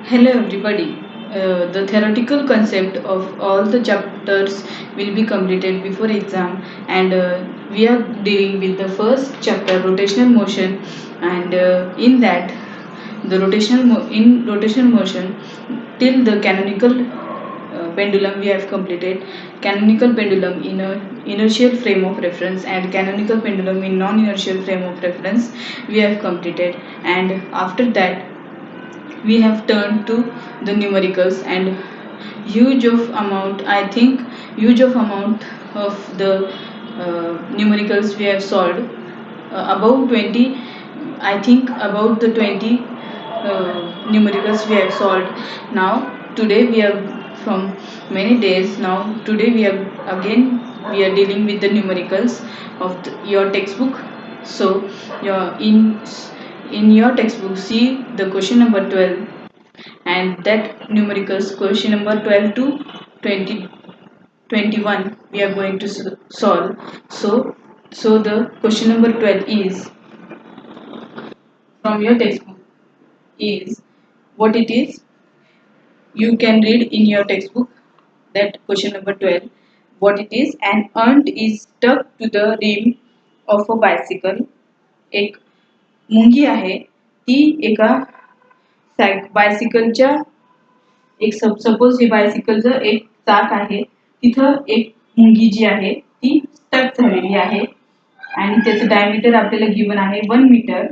Hello everybody. The theoretical concept of all the chapters will be completed before exam, and we are dealing with the first chapter, rotational motion, and in that the rotational motion till the canonical pendulum we have completed, canonical pendulum in a inertial frame of reference and canonical pendulum in non-inertial frame of reference we have completed, and after that we have turned to the numericals, and huge of amount of the numericals we have solved, about 20, I think about the 20 numericals we have solved. Now today we are from many days now, today we are again we are dealing with the numericals of your textbook. So your in your textbook, see the question number 12, and that numericals question number 12 to 20 21 we are going to solve. So the question number 12 is from your textbook is what it is. You can read in your textbook that question number 12 what it is. An ant is stuck to the rim of a bicycle. एक मुंगी आहे, ती एका बायसिकलच्या एक suppose हे बायसिकलचं एक चाक आहे, तिथं एक मुंगी जी आहे ती स्टक झालेली आहे आणि त्याचं डायमीटर आपल्याला गिवन आहे 1 metre.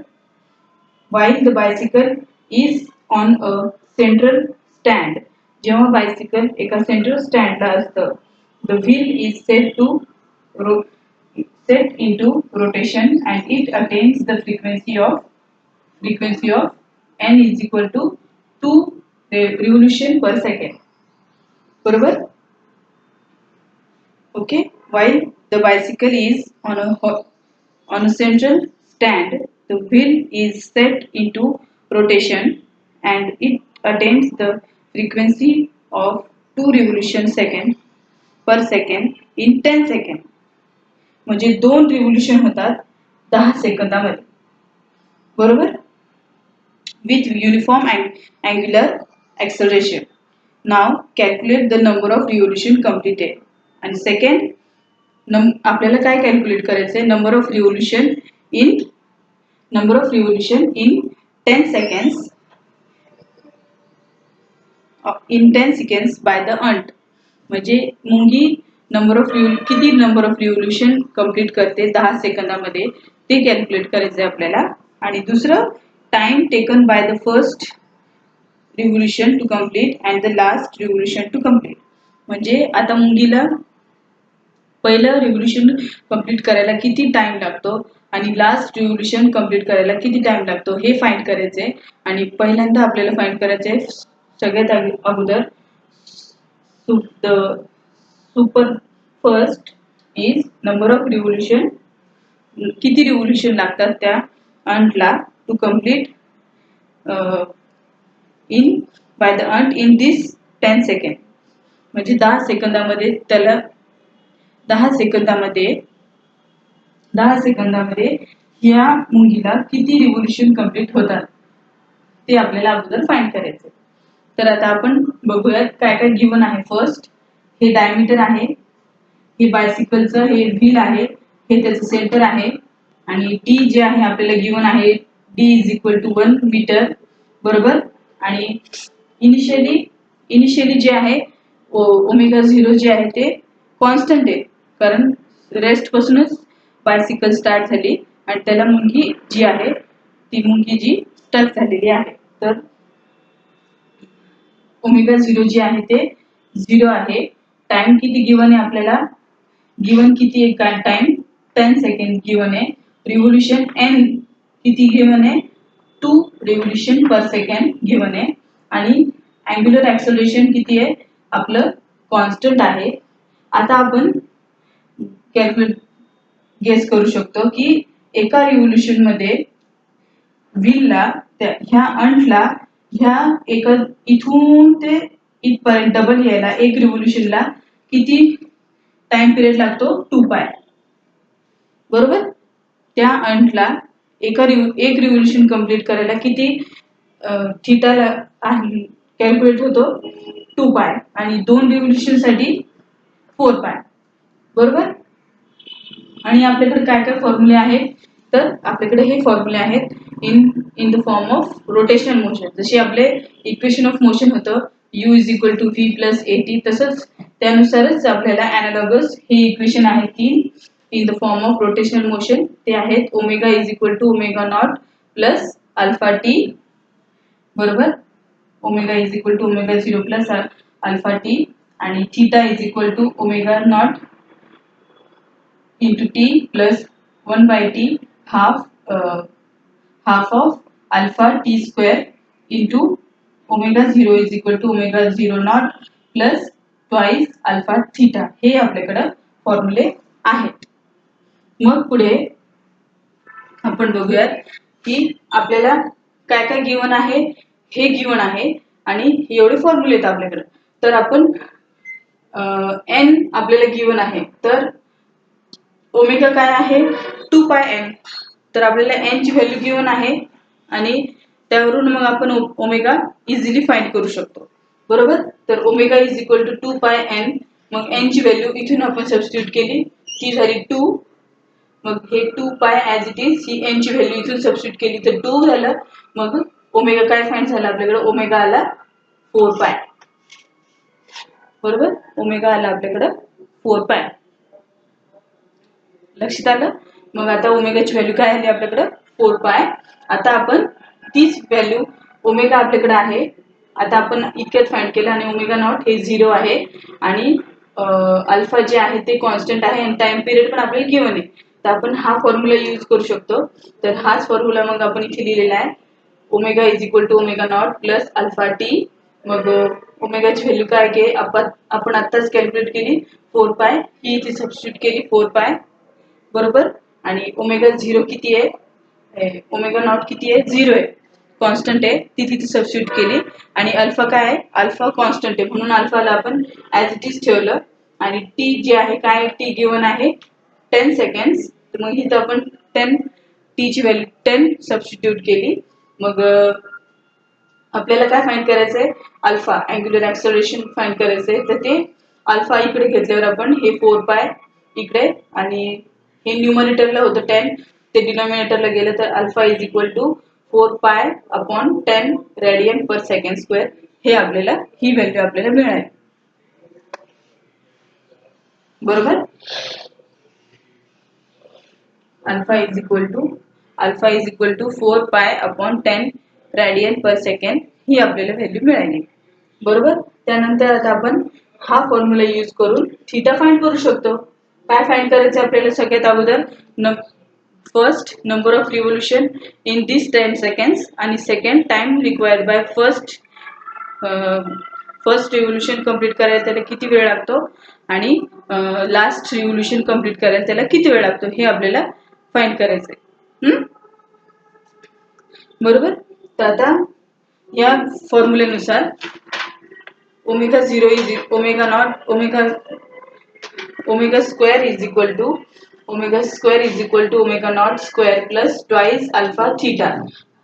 while the bicycle is on a central stand. जेव्हा बायसिकल एका सेंट्रल स्टँडला असतं, the wheel is set into rotation and it attains the frequency of n is equal to 2 revolution per second. बरोबर? Okay, while the bicycle is on a central stand, the wheel is set into rotation and it attains the frequency of 2 revolution second per second in 10 second. म्हणजे 2 revolution होतात 10 सेकंदामध्ये. बरोबर? with uniform and angular acceleration. Now calculate the number of revolution completed. आणि second आपल्याला काय calculate करायचं आहे? Number of revolution in 10 seconds by the ant. म्हणजे मुंगी किती नंबर ऑफ रिव्होल्यूशन कंप्लीट करते 10 सेकंदामध्ये ते कॅल्क्युलेट करायचं आहे आपल्याला. आणि दुसरं time taken by the first revolution to complete and the last revolution to complete. म्हणजे आता मुंगीला पहिलं रिव्होल्यूशन कंप्लीट करायला किती टाइम लागतो आणि लास्ट रिव्होल्यूशन कंप्लीट करायला किती टाइम लागतो हे फाइंड करायचंय. आणि पहिल्यांदा आपल्याला फाइंड करायचंय सगळ्यात अगोदर super first is number of revolution. किती रिव्होल्यूशन लागतात त्या अंटला to complete in by the ant in this 10 second. म्हणजे 10 सेकंदामध्ये त्याला 10 सेकंदामध्ये या मुंगीला किती रिव्होल्यूशन कंप्लीट होतात ते आपल्याला अगोदर फाइंड करायचं. तर आता आपण बघूयात काय काय गिवन आहे. फर्स्ट हे डायमीटर आहे, हे बायसिकलचं हे व्हील आहे, हे त्याचं सेंटर आहे आणि डी जे आहे आपल्याला गिवन आहे D is equal to 1 metre. बरोबर? आणि इनिशियली जे आहे ओमेगा 0 जे आहे ते कॉन्स्टंट आहे, कारण रेस्ट पासूनच बायसिकल स्टार्ट झाली आणि त्याला मुंगी जी आहे ती मुंगी जी स्टक झालेली आहे. तर ओमेगा 0 जे आहे ते 0 आहे. टाइम किती गिवन आहे आपल्याला? गिवन किती आहे टाइम? 10 सेकंड गिवन आहे. रिव्होल्यूशन एन किती गिवन आहे? 2 रिव्होल्यूशन पर सेकंड गिवन आहे. आणि अँग्युलर ऍक्सलरेशन किती आहे? आपलं कॉन्स्टंट आहे. आता आपण गेस करू शकतो की एका रिव्होल्यूशन मध्ये व्हीलला ह्या अंटला ह्या एका इथून ते इथपर्यंत डबल यायला एक रिव्होल्यूशनला किती टाइम पिरियड लागतो? 2 पाय. बरोबर? त्या अंटला एक रिव्होल्यूशन कंप्लीट करायला किती थिटाला कॅल्क्युलेट होतो 2 पाय आणि 2 रिव्होल्यूशनसाठी 4 पाय. बरोबर. आणि आपल्याकडे काय काय फॉर्म्युले आहेत, तर आपल्याकडे हे फॉर्म्युले आहेत in the form of rotational motion. जसे आपले इक्वेशन ऑफ मोशन होतं u is equal to v plus at, तसंच त्यानुसारच आपल्याला ॲनालॉगस हे इक्वेशन आहेत 3 in the form of rotational motion. ते आहेत omega is equal to omega naught plus alpha t. बरोबर. Omega is equal to omega 0 plus alpha t आणि theta is equal to omega naught into t plus 1 by t half of alpha t square into omega 0 is equal to omega 0 naught plus twice alpha theta. हे आपल्याकडे फॉर्म्युले आहेत. मग पुढे आपण बघूयात की आपल्याला काय काय गिवन आहे. हे गिवन आहे आणि एवढे फॉर्म्युले आहेत आपल्याकडे. तर आपण n आपल्याला गिवन आहे, तर ओमेगा काय आहे 2 पाय n. तर आपल्याला n ची व्हॅल्यू गिवन आहे आणि त्यावरून मग आपण ओमेगा इझिली फाइंड करू शकतो. बरोबर. तर omega is equal to 2 pi n. मग n ची व्हॅल्यू इथून आपण सबस्टिट्यूट केली, ती झाली 2. मग हे 2 पाय as it is, he n ची व्हॅल्यू इथून सबस्टिट्यूट केली तर 2 झालं. मग ओमेगा काय फाइंड झाला आपल्याकडे, ओमेगा आला 4 पाय. बरोबर. ओमेगा आला आपल्याकडे 4 पाय. लक्षात आलं. मग आता ओमेगाची व्हॅल्यू काय आली आपल्याकडे 4 पाय. आता आपण तीच व्हॅल्यू ओमेगा आपल्याकडे आहे, आता आपण इतक्यात फाइंड केलं आणि ओमेगा नॉट हे 0 आहे आणि अल्फा जे आहे ते कॉन्स्टंट आहे आणि टाइम पिरियड पण आपल्याला गिवन आहे. तर आपण हा फॉर्म्युला यूज करू शकतो. तर हाच फॉर्म्युला मग आपण इथे लिहिलेला आहे omega is equal to omega naught plus alpha T. मग ओमेगाची व्हॅल्यू काय की आपण आत्ताच कॅल्क्युलेट केली 4 पाय, ही इथे सबस्टिट्यूट केली 4 पाय. बरोबर. आणि ओमेगा 0 किती आहे, ओमेगा नॉट किती आहे 0 आहे, कॉन्स्टंट आहे, ती तिथे सबस्टिट्यूट केली. आणि अल्फा काय आहे, अल्फा कॉन्स्टंट आहे म्हणून अल्फाला आपण ॲज इट इज ठेवलं. आणि टी जे आहे काय, टी गिवन आहे 10 सेकंड्स. तर मग इथं आपण 10 टी ची व्हॅल्यू 10 सबस्टिट्यूट केली. मग आपल्याला काय फाइंड करायचं आहे, अल्फा अँग्युलर ऍक्सलरेशन फाइंड करायचं आहे. तर ते अल्फा इकडे घेतल्यावर आपण हे 4 पाय इकडे आणि हे न्यूमरेटरला होतं 10, ते डिनॉमिनेटरला गेलं तर alpha is equal to 4 pi upon 10 radian per second square. हे आपल्याला ही व्हॅल्यू आपल्याला मिळाली. बरोबर. Alpha is equal to 4 pi upon 10 radian per second ही आपल्याला व्हॅल्यू मिळाली. बरोबर. त्यानंतर आता आपण हा फॉर्म्युला यूज करून थीटा फाइंड करू शकतो. काय फाइंड करायचं आपल्याला, सगळ्यात अगोदर first number of revolution in this 10 seconds आणि second time required by first revolution complete करायला त्याला किती वेळ लागतो आणि लास्ट रिव्होल्यूशन कंप्लीट करायला त्याला किती वेळ लागतो हे आपल्याला फाइंड करायचंय. बरोबर. तर आता या फॉर्म्युलेनुसार omega 0 is omega naught omega square is equal to omega naught square plus twice alpha theta.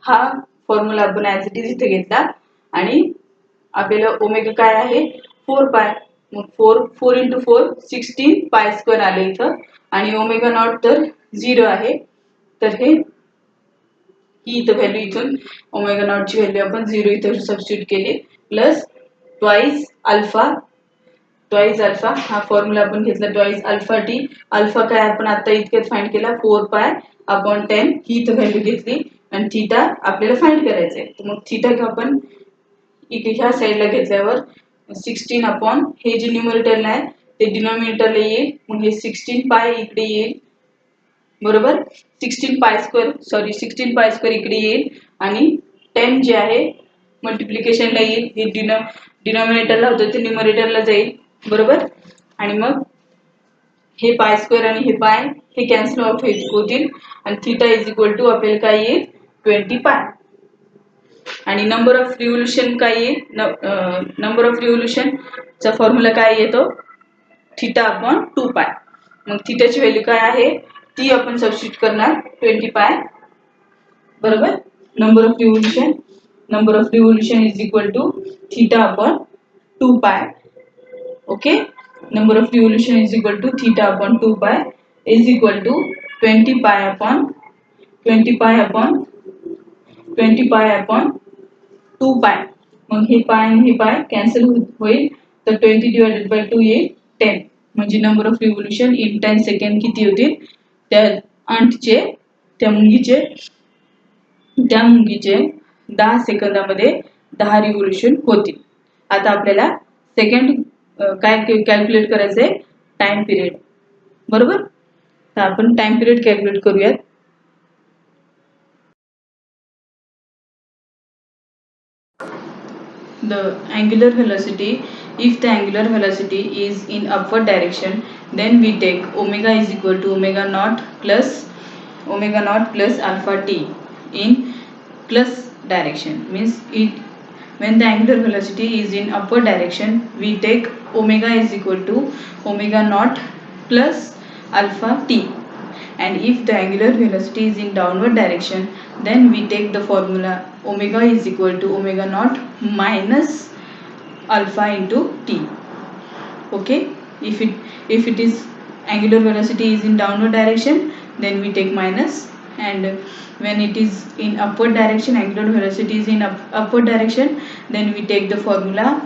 हा फॉर्म्युला आपण ॲज इट इज इथे घेतला आणि आपल्याला ओमेगा काय आहे 4 पाय. मग 4 इंटू 4 16 पाय स्क्वेअर आले इथं आणि ओमेगा नॉट तर 0 आहे. तर ही इथं व्हॅल्यू इथून ओमेगा नॉटची व्हॅल्यू आपण 0 इथं सबस्टिट्यूट केली प्लस ट्वाइस अल्फा हा फॉर्म्युला आपण घेतला ट्वाइस अल्फा टी. अल्फा काय आपण आता इतक्यात फाइंड केला 4 पाय अपॉन 10 ही इथं व्हॅल्यू घेतली आणि थीटा आपल्याला फाइंड करायचंय. तर मग थीटा आपण इथे ह्या साईडला घेतल्यावर 16 अपॉन हे जे न्यूमरेटरला आहे ते डिनॉमिनेटरला येईल. मग हे 16 पाय इकडे येईल. बरोबर. 16 पाय स्क्वेअर इकडे येईल आणि 10 जे आहे मल्टिप्लिकेशनला येईल. हे डिनॉमिनेटरला होतं ते न्यूमरेटरला जाईल. बरोबर. आणि मग हे पाय स्क्वेअर आणि हे पाय हे कॅन्सल आउट होतील आणि थीटा इज इक्वल टू आपल्याला काय येईल 20 पाय. आणि नंबर ऑफ रिव्होल्यूशन काय येईल, नंबर ऑफ रिव्होल्यूशनचा फॉर्म्युला काय येतो थीटा अपॉन 2 पाय. मग थीटाची व्हॅल्यू काय आहे ती आपण सबस्टिट्यूट करणार 20 पाय. बरोबर. Number of revolution number of revolution is equal to theta upon 2 pi. Okay, number of revolution is equal to theta upon 2 pi is equal to 20 pi upon 20 pi upon 20 pi upon 2 pi. मग हे पाय आणि हे पाय cancel होईल, तर 20 divided by 2 येईल 10. म्हणजे number of revolution in 10 second किती होतील, त्या अंटचे त्या मुंगीचे 10 सेकंदामध्ये 10 रिव्होल्यूशन होतील. आता आपल्याला सेकंड काय कॅल्क्युलेट करायचं आहे, टाइम पिरियड. बरोबर, तर आपण टाइम पिरियड कॅल्क्युलेट करूयात. The angular velocity, if the angular velocity is in upward direction, then we take omega is equal to omega naught plus alpha t in plus direction. Means it, when the angular velocity is in upward direction, we take omega is equal to omega naught plus alpha t, and if the angular velocity is in downward direction, then we take the formula omega is equal to omega naught minus alpha into t. Okay, if it is angular velocity is in downward direction, then we take minus, and when it is in upward direction, angular velocity is in upward direction, then we take the formula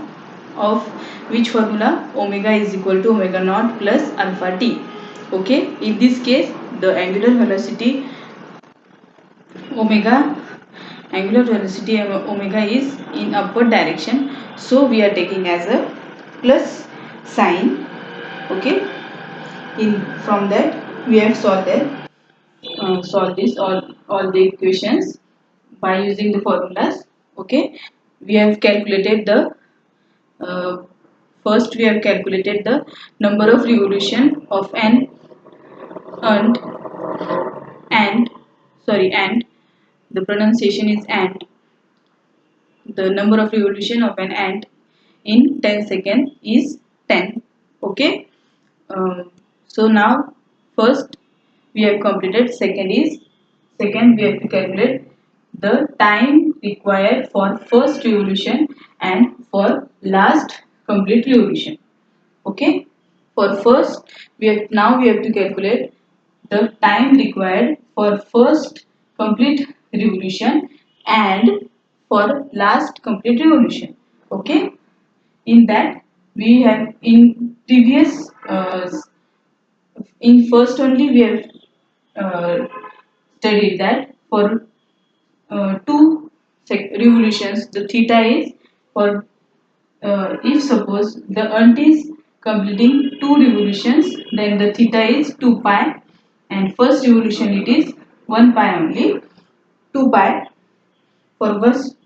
of which formula, omega is equal to omega naught plus alpha t. Okay, in this case the angular velocity omega is in upward direction, so we are taking as a plus sign. Okay, from that we have solved this all the equations by using the formulas. Okay, we have calculated the first we have calculated the number of revolution of an ant and the pronunciation is ant. The number of revolution of an ant in 10 seconds is 10. Okay, so now first we have completed, second we have to calculate the time required for first revolution and for last complete revolution. Okay, for first we have to calculate the time required for first complete revolution and for last complete revolution. Okay, in that we have in previous in first only we have studied that for two revolutions the theta is for if suppose the ant is completing 2 revolutions, then the theta is 2 pi, and first revolution it is 1 pi only, 2 pi. For first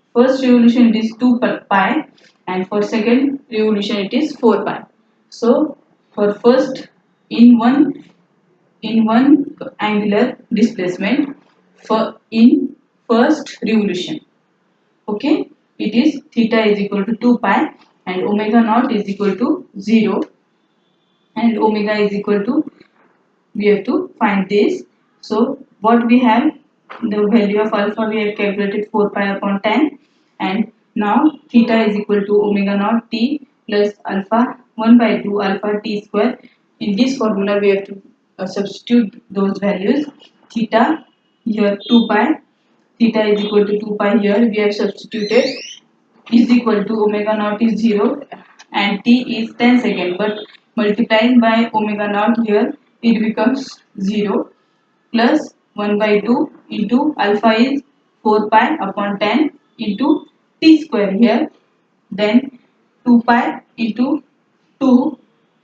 revolution it is 2 pi, and for second revolution it is 4 pi. So for first in one angular displacement for in first revolution, okay, it is theta is equal to 2 pi and omega naught is equal to 0, and omega is equal to, we have to find this. So what we have, the value of alpha we have calculated 4 pi upon 10, and now theta is equal to omega naught t plus alpha 1 by 2 alpha t square. In this formula we have to substitute those values. Theta here 2 pi, theta is equal to 2 pi, here we have substituted, is equal to omega naught is 0 and t is 10 second, but multiplying by omega naught here it becomes 0 plus 1 by 2 into alpha is 4 pi upon 10 into t square here, then 2 pi into 2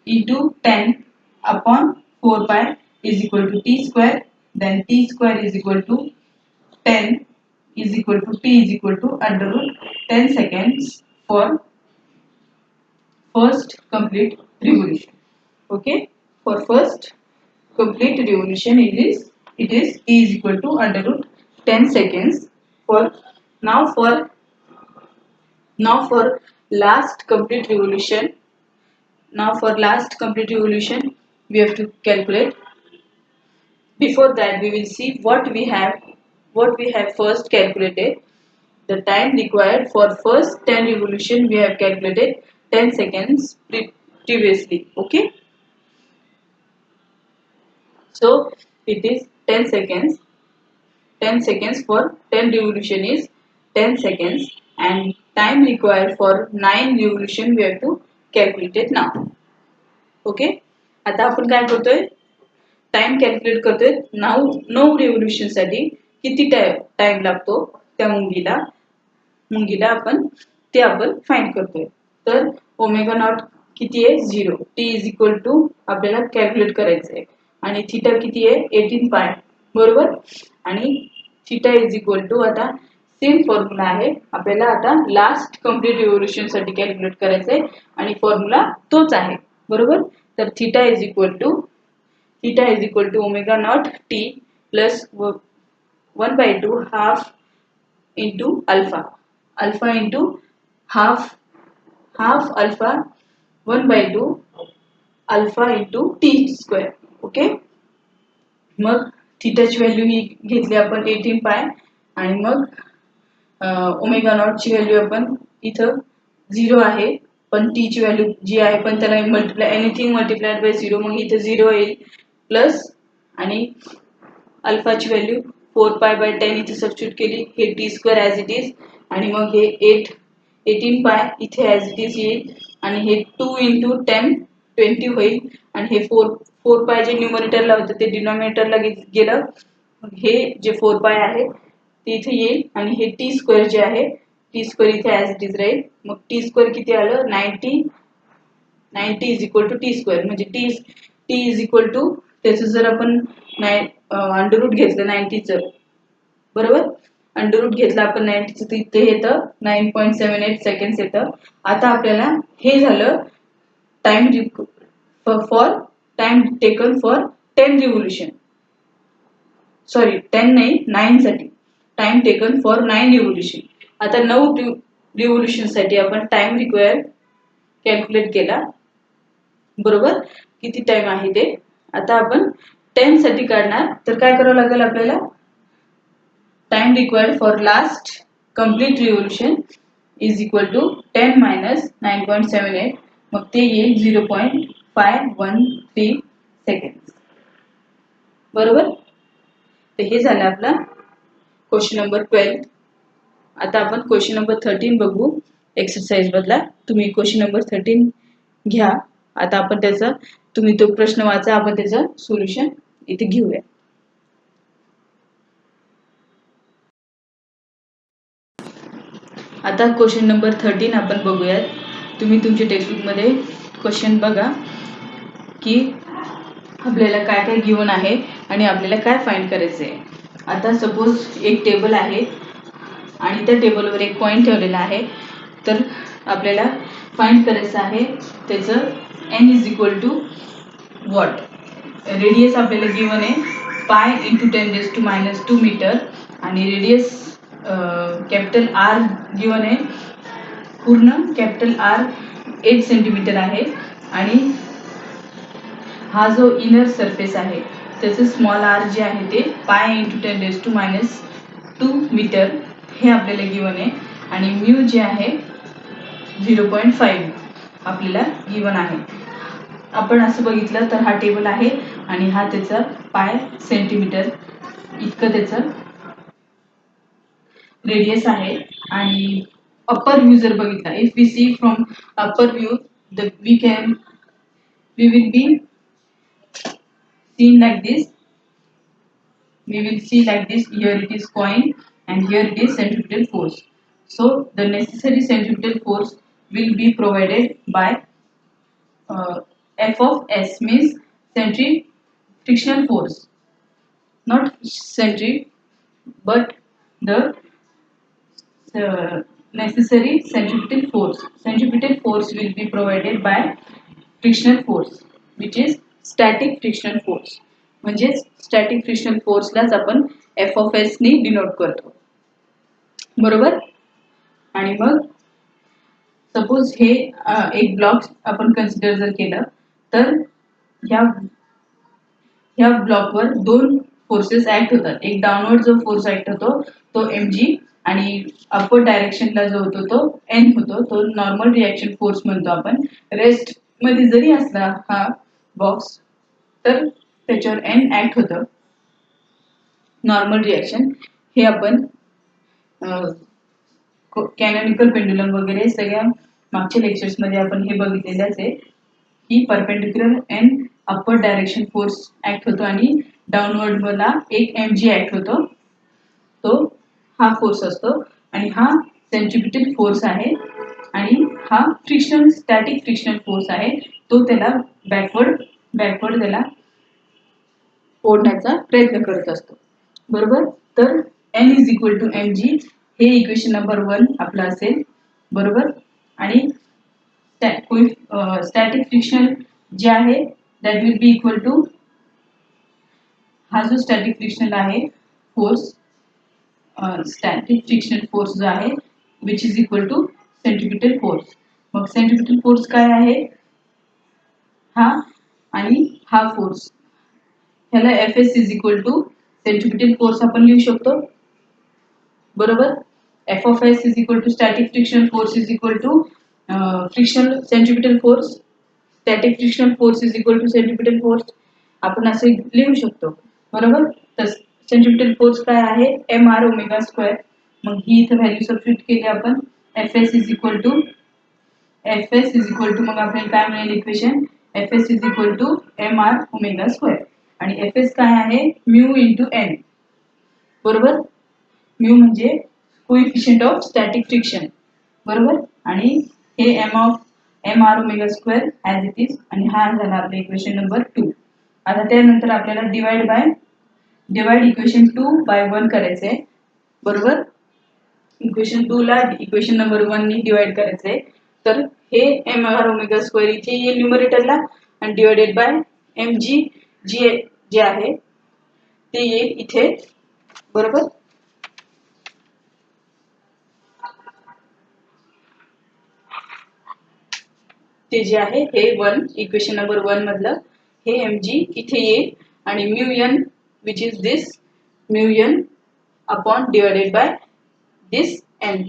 into 10 upon 4 pi is equal to t square, then t square is equal to 10 is equal to t is equal to under root 10 seconds for first complete revolution. Okay, for first complete revolution it is t is equal to under root 10 seconds. For now for last complete revolution, we have to calculate. Before that we will see what we have first calculated. The time required for first 10 revolution we have calculated 10 seconds previously. Okay. So it is 10 seconds. 10 seconds for 10 revolution is 10 seconds, and time required for 9 revolution we have to calculate it now. Okay. आता आपण काय करतोय, time calculate करतोय. 9 revolution साठी किती time लागतो त्या मुंगीला आपण फाइंड करतोय. तर ओमेगा नॉट किती आहे 0. टी इज इक्वल टू आपल्याला कॅल्क्युलेट करायचं आहे. आणि थीटा किती आहे 18 पाय. बरोबर. आणि थीटा इज इक्वल टू आता सेम फॉर्म्युला आहे. आपल्याला आता लास्ट कंप्लीट रिव्होल्युशन साठी कॅल्क्युलेट करायचं आहे आणि फॉर्म्युला तोच आहे. बरोबर. तर theta is equal to omega naught T plus 1/2 half into alpha into half alpha 1/2 alpha into t square. Okay. मग थीटाची व्हॅल्यू ही घेतली आपण 18 पाय आणि मग ओमेगा नॉट ची व्हॅल्यू आपण इथं 0 आहे, पण टी ची व्हॅल्यू जी आहे पण त्याला एनिथिंग मल्टिप्लाइड बाय 0, मग इथं 0 येईल प्लस आणि अल्फाची व्हॅल्यू 4 पाय बाय 10 इथे सबस्टिट्यूट केली. हे T square as it is आणि मग हे 18 पाय इथे ॲज इट इज येईल आणि हे 2 into 10 20 होईल आणि हे 4 पाय जे न्यूमरेटरला होतं ते डिनॉमिनेटरला गेलं. हे जे 4 पाय आहे ते इथे येईल आणि हे टी स्क्वेअर जे आहे टी स्क्वेअर इथे ॲज इट इज राहील. मग टी स्क्वेअर किती आलं 90 is equal to T square. म्हणजे टी इज इक्वल टू त्याचं जर आपण अंडर रूट घेतलं 90चं. बरोबर. अंडर रूट घेतलं आपण 90चं तर इथे येतं 9.78 सेकंड्स येतं. आता आपल्याला हे झालं time taken for 10 revolution. Sorry 10 नाही 9 साठी. Time taken for 9 revolution. आता 9 रिव्होल्युशन साठी आपण टाइम रिक्वायर कॅल्क्युलेट केला. बरोबर. किती टाइम आहे ते. आता आपण 10 साठी काढणार तर काय करावं लागेल आपल्याला, time required for last complete revolution is equal to 10 minus 9.78. मग ते येईल 0.513 सेकंड. बरोबर. तर हे झालं आपला क्वेश्चन नंबर 12. आता आपण क्वेश्चन नंबर 13 बघू एक्सरसाइज बदला. तुम्ही क्वेश्चन नंबर 13 घ्या. आता आपण त्याचा तुम्ही तो प्रश्न वाचा, आपण त्याचं सोल्युशन इथे घेऊया. आता क्वेश्चन नंबर 13 आपण बघूयात. तुम्ही तुमच्या टेक्स्टबुकमध्ये क्वेश्चन बघा की आपल्याला काय काय गिवन आहे आणि आपल्याला काय फाइंड करायचं आहे. आता सपोज एक टेबल आहे आणि त्या टेबलवर एक पॉईंट ठेवलेला आहे. तर आपल्याला फाइंड करायचं आहे त्याचं n is equal to what. Radius आपल्याला गिवन आहे पाय इंटू 10⁻² मीटर आणि रेडियस कॅपिटल आर गिवन आहे. पूर्ण कॅपिटल आर 8 सेंटीमीटर आहे आणि हा जो इनर सरफेस आहे त्याचं स्मॉल आर जे आहे ते पाय इंटू 10⁻² मीटर हे आपल्याला गिवन आहे आणि म्यू जे आहे 0.5 आपल्याला गिवन आहे. आपण असं बघितलं तर हा टेबल आहे आणि हा त्याचा पाय सेंटीमीटर इतकं त्याचं रेडियस आहे. आणि अपर व्यू जर बघितला, if we see from upper view we will be seen like this. We will see like this. Here it is coin and here it is centripetal force. So the necessary centripetal force will be provided by F of S, means centrifrictional force, not but the necessary centripetal force. Centripetal force will be provided by frictional force, which is static frictional force. म्हणजे static frictional फोर्सलाच आपण F of S ने denote करतो. बरोबर. आणि मग suppose हे एक block आपण कन्सिडर जर केलं तर ह्या ब्लॉकवर दोन फोर्सेस ऍक्ट होतात. एक डाउनवर्ड जो फोर्स ऍक्ट होतो तो mg आणि अपर डायरेक्शनला जो होतो तो एन होतो, तो नॉर्मल रिॲक्शन फोर्स म्हणतो आपण. रेस्ट मध्ये जरी असला हा बॉक्स तर त्याच्यावर एन ऍक्ट होतं. नॉर्मल रिॲक्शन हे आपण कॅनॉनिकल पेंडुलम वगैरे सगळ्या मागच्या लेक्चर्स मध्ये आपण हे बघितलेलंच आहे की perpendicular and upper direction force act होतो आणि डाऊनवर्ड मला एक mg ऍक्ट होतो. तो हा फोर्स असतो आणि हा सेंट्रिपिटल फोर्स आहे आणि हा स्टॅटिक फ्रिक्शनल फोर्स आहे. तो त्याला बॅकवर्ड त्याला ओढण्याचा प्रयत्न करत असतो. बरोबर. तर N is equal to mg हे इक्वेशन नंबर 1 आपलं असेल. बरोबर. आणि स्टॅटिक फ्रिक्शन जे आहे that will be equal to हा जो स्टॅटिक फ्रिक्शनल आहे फोर्स, स्टॅटिक फ्रिक्शनल फोर्स जो आहे which is equal to centripetal force. मग सेंट्रिपिटल फोर्स काय आहे? हा आणि हा फोर्स, ह्याला Fs is equal to centripetal force आपण लिहू शकतो. बरोबर. F of S is equal to static frictional force is equal to frictional centripetal force. Static frictional force is equal to centripetal force आपण असे लिहू शकतो. बरोबर. तर सेंट्रिपिटल फोर्स काय आहे? mr omega square. मग ही इथे व्हॅल्यू सबस्टिट्यूट केली आपण. Fs इज इक्वल टू मग आपल्याला काय मिळेल equation? Fs is equal to mr omega square आणि Fs काय आहे? Mu into n. बरोबर. म्यू म्हणजे कोएफिशियंट ऑफ स्टॅटिक फ्रिक्शन. बरोबर. आणि हे mr omega square as it is आणि हा झाला आपला इक्वेशन नंबर 2. आता त्यानंतर आपल्याला डिवाइड इक्वेशन 2 बाय 1 करायचं आहे. बरोबर. इक्वेशन 2 ला इक्वेशन नंबर 1 नी डिवाइड करायचं आहे. तर हे mr ओमेगा स्क्वेअर इथे येईल न्यूमरेटरला आणि डिवाइडेड बाय mg जे आहे ते येईल इथे. बरोबर. ते जे आहे हे 1 इक्वेशन नंबर 1 मधलं हे mg इथे येईल आणि mu n which is this mu n upon divided by this n.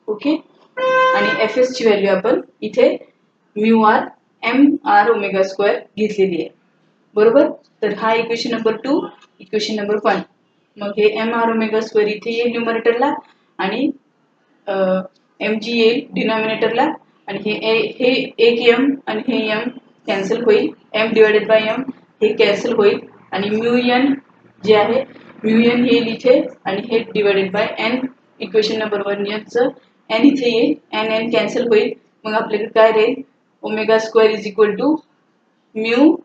Okay. आणि Fs ची व्हॅल्यू आपण इथे mu R mr omega square घेतलेली आहे. बरोबर. तर हा इक्वेशन नंबर 2 इक्वेशन नंबर 1. मग हे mr ओमेगा स्क्वेअर इथे येईल न्यूमरेटरला आणि mg येईल डिनॉमिनेटरला आणि हे एक m आणि हे m कॅन्सल होईल. m डिवाइडेड बाय m हे कॅन्सल होईल आणि म्यू n जे आहे म्यू n येईल इथे आणि हे divided by n equation number 1 चं n इथे येईल. n कॅन्सल होईल. मग आपल्याकडे काय राहील? Omega square is equal to mu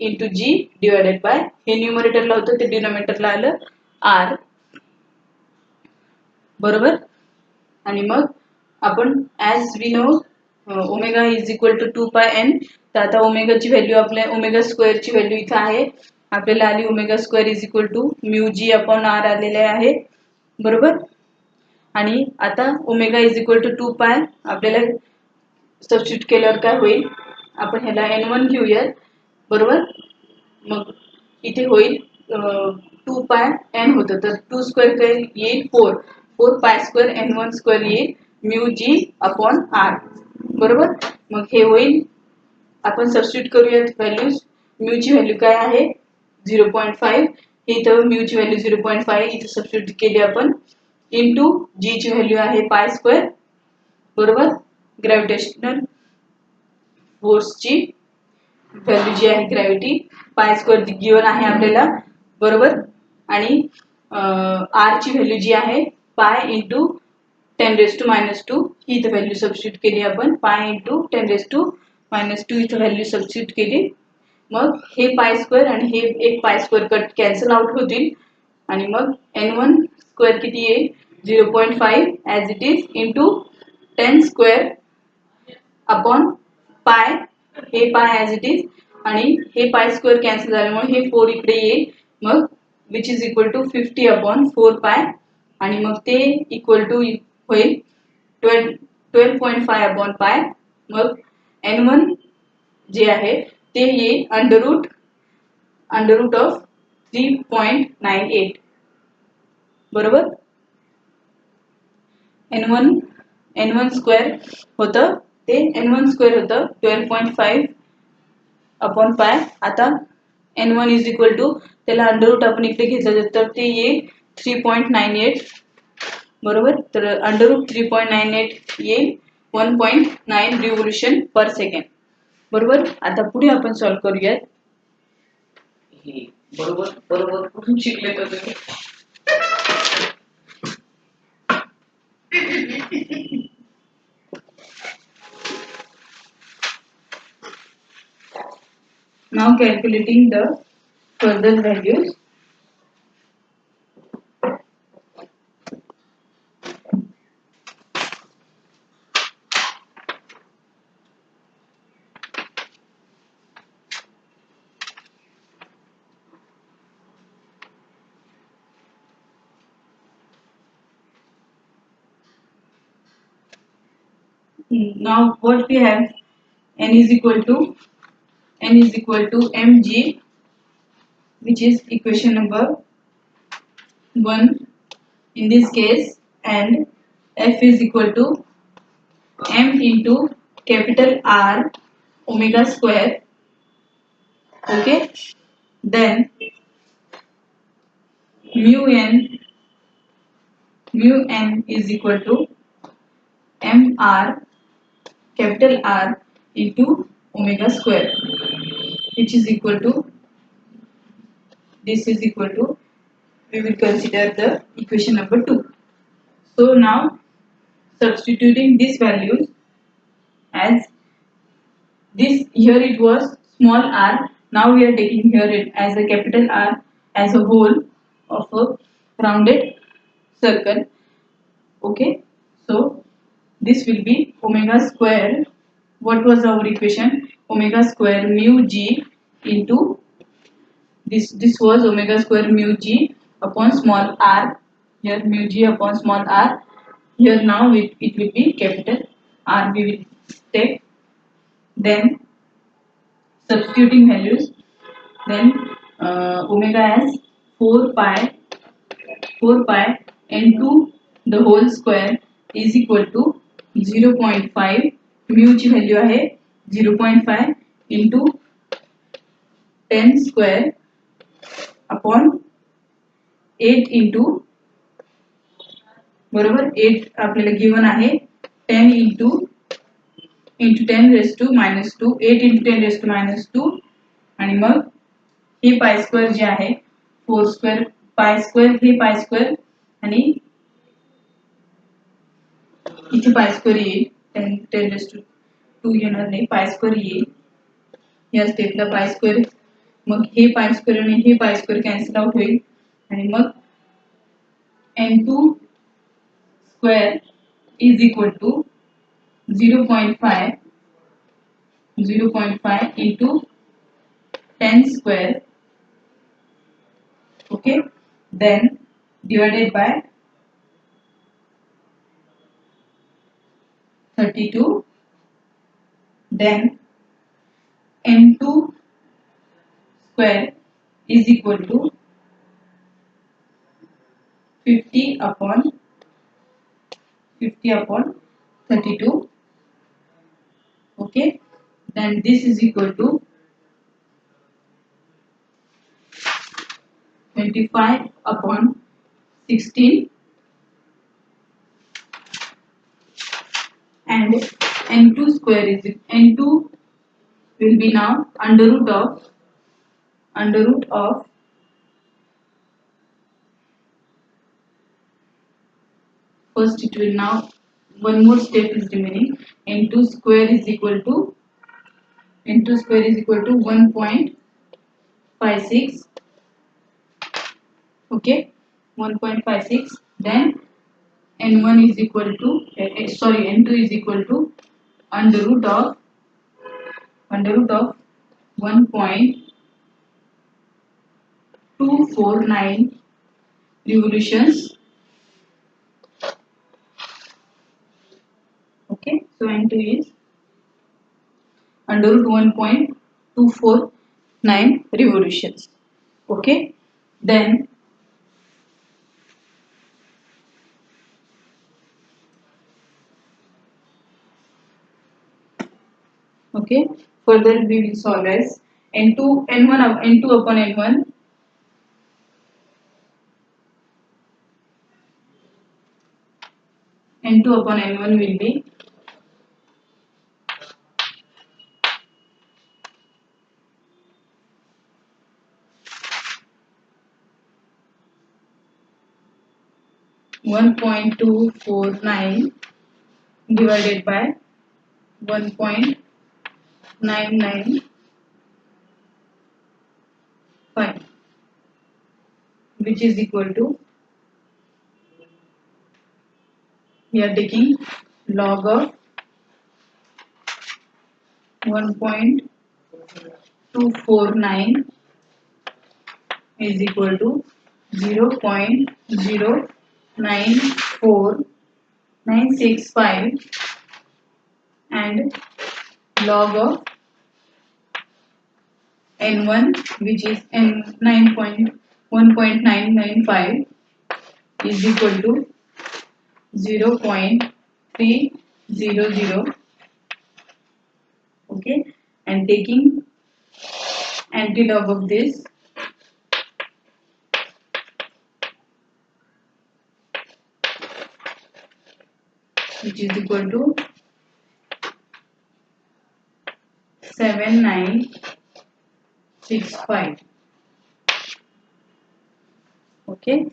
into g divided by हे न्यूमरेटरला होतं ते डिनॉमिनेटरला आलं r. बरोबर. आणि मग आपण as we know omega is equal to 2 pi n. तर आता ओमेगाची व्हॅल्यू आपल्या ओमेगा स्क्वेअरची व्हॅल्यू इथं आहे. आपल्याला आली omega square is equal to mu g upon r आलेले आहे. बरोबर. आणि आता ओमेगा इज इक्वल टू 2 पाय आपल्याला सबस्टिट्यूट केल्यावर काय होईल? आपण ह्याला n1 घेऊया. बरोबर. मग इथे होईल 2 पाय n होतं तर 2 स्क्वेअर काय येईल? 4 पाय स्क्वेअर n1 स्क्वेअर येईल म्यू जी अपॉन r. बरोबर. मग हे होईल. आपण सबस्टिट्यूट करूयात व्हॅल्यूज. म्यूची व्हॅल्यू काय आहे? 0.5. इथं म्यूची व्हॅल्यू 0.5 इथे सबस्टिट्यूट केली आपण इंटू जी ची व्हॅल्यू आहे पाय स्क्वेअर. बरोबर. ग्रॅव्हिटेशनल फोर्सची व्हॅल्यू जी आहे ग्रॅव्हिटी पाय स्क्वेअर गिवन आहे आपल्याला. बरोबर. आणि r ची व्हॅल्यू जी आहे पाय इंटू 10⁻² ही इथं व्हॅल्यू सबस्टिट्यूट केली आपण. पाय इंटू 10⁻² इथं व्हॅल्यू सबस्टिट्यूट केली. मग हे पाय स्क्वेअर आणि हे एक pi square cut cancel out होतील आणि मग n1 स्क्वेअर किती येईल? 0.5 as it is into 10 square upon pi. हे पाय ॲज इट इज आणि हे पाय स्क्वेअर कॅन्सल झाल्यामुळे हे 4 इकडे येईल. मग which is equal to 50 upon 4 pi आणि मग ते इक्वल टू होईल 12.5 अपॉन पाय. मग n1 जे आहे ते येईल अंडर रूट ऑफ 3.98. बरोबर. n1 स्क्वेअर होतं ते n1 स्क्वेअर होतं 12.5 अपॉन पाय. आता n1 इज इक्वल टू त्याला अंडर रूट आपण इकडे घेतलं तर ते येईल 3.98 बरोबर. तर अंडर रूट 3.98 येईल 1.9 रिव्होल्यूशन पर सेकंड बरोबर. आता पुढे आपण सॉल्व्ह करूयात. बरोबर बरोबर कुठून शिकले तर तुम्ही. Now calculating the further values. Now what we have, n is equal to mg, which is equation number 1 in this case, and f is equal to m into capital R omega square. Okay, then mu n is equal to mr capital R into omega square, which is equal to, this is equal to, we will consider the equation number 2. So now substituting these values, as this here it was small r, now we are taking here it as a capital R, as a whole of a rounded circle. Okay, so this will be omega square, what was our equation, omega square mu g into this was omega square mu g upon small r, here mu g upon small r, here now it will be capital R we will take. Then substituting values, then omega as 4 pi n2 the whole square is equal to 0.5, mu ची value आहे 0.5 into 10 square upon 8 into बरोबर 8 आपल्याला given आहे 10 into 10 raised to minus 2, 8 into 10 raised to minus 2, आणि मग हे pi square जे आहे 4 स्क्वेअर पाय स्क्वेअर, हे पाय स्क्वेअर आणि इथे पाय स्क्वेअर येईल 10 raised to 2 येणार नाही, पाय स्क्वेअर येईल या स्टेपला पाय स्क्वेअर, मग हे पाय स्क्वेअर आणि हे पाय स्क्वेअर कॅन्सल आउट होईल आणि मग n2 square is equal to 0.5 into 10 square. Okay, then divided by 32, then n2 square is equal to 50 upon 32. Okay, then this is equal to 25 upon 16, and n2 square is n2 will be now under root of first it will now one more step is remaining, n2 square is equal to 1.56. Okay, 1.56, then n1 is equal to n2 is equal to under root of 1.249 revolutions. Okay, so n2 is under root 1.249 revolutions. Okay, then Okay. Further we will solve as n2 n1 n2 upon n1 n2 upon n1 will be 1.249 divided by 1.995, which is equal to, we are taking log of 1.249 is equal to 0.094965 and log of n1, which is n9.1.995 is equal to 0.300. Okay, and taking antilog of this, which is equal to 7965. Okay,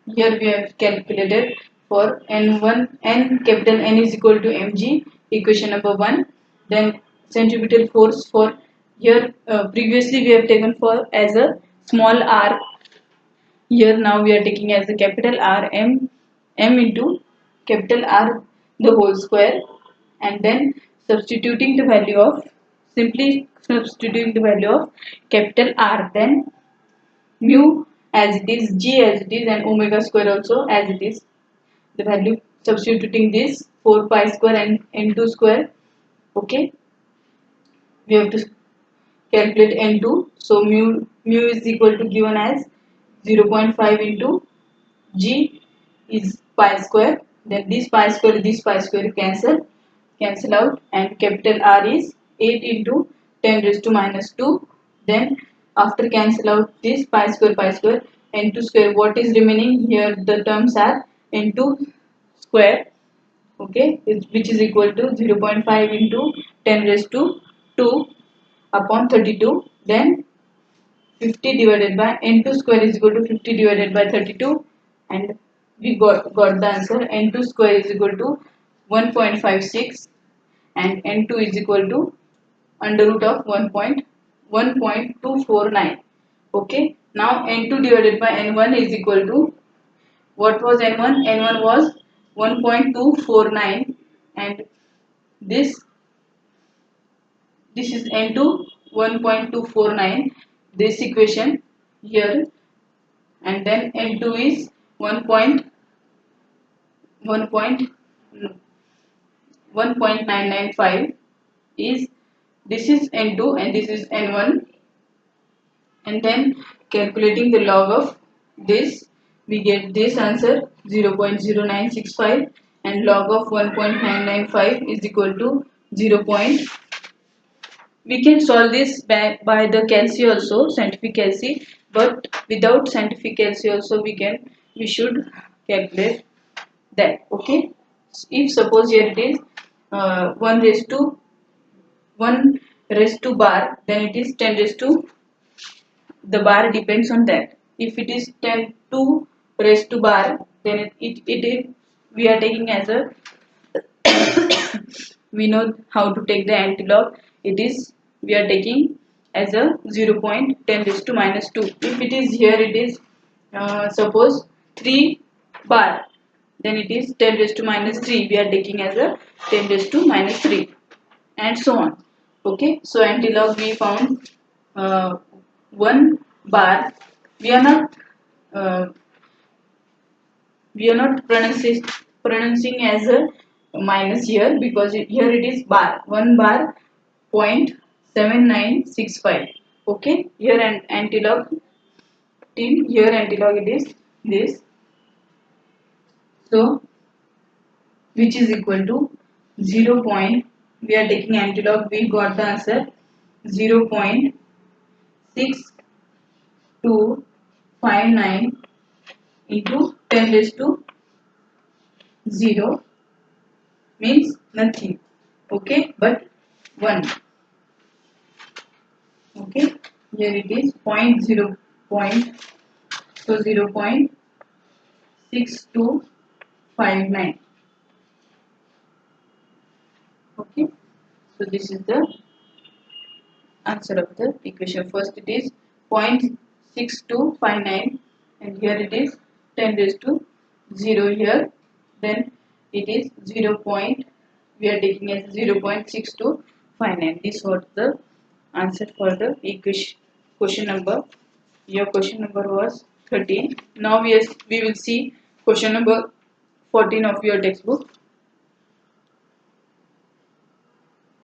here we have calculated for n1, n capital N is equal to mg, equation number 1. Then centripetal force for here, previously we have taken for as a small r. Here now we are taking as a capital R, m into capital R the whole square, and then substituting the value of, simply substituting the value of capital R, then mu as it is, g as it is, and omega square also as it is. The value substituting this 4 pi square and n2 square. Okay, we have to calculate n2. So mu is equal to given as 0.5 into g is pi square. Then this pi square cancel out, and capital R is 8 into 10 raised to minus 2. Then after cancel out this pi square, n2 square, what is remaining here, the terms are n2 square. Okay, which is equal to 0.5 into 10 raised to 2 upon 32. Then 50 divided by n2 square is equal to 50 divided by 32, and we got the answer. N2 square is equal to 1.56 and n2 is equal to under root of 1.249. Okay, now n2 divided by n1 is equal to, what was n1? N1 was 1.249, and this is n2 1.249, this equation here, and then n2 is 1.995 is, this is n2 and this is n1, and then calculating the log of this, we get this answer 0.0965, and log of 1.995 is equal to 0. We can solve this by the calci also, scientific calci, but without scientific calci also we should calculate that. Okay, if suppose here it is 1 raised to bar, then it is 10 raised to, the bar depends on that. If it is 10 to raised to bar, then it is, we are taking as a we know how to take the antilog. It is, we are taking as a 0.10 raised to minus 2. If it is here, it is suppose 3 bar, then it is 10 raised to minus 3. We are taking as a 10 raised to minus 3, and so on. Okay, so antilog we found 1 bar. We are not uh, pronouncing as a minus here, because here it is bar, 1 bar 0.7965. Okay, here and antilog till here antilog it is this, so which is equal to 0. we are taking antilog, we got the answer 0.6259 into 10 raised to 0 means nothing. Okay, but 1. Okay, here it is point 0 point, so 0.6259. Okay, so this is the answer of the equation. First it is 0.6259 and here it is 10 raised to 0 here, then it is 0. We are taking as 0.6259. This was the answer for the equation. Question number, your question number was 13. Now we will see question number 14 of your textbook.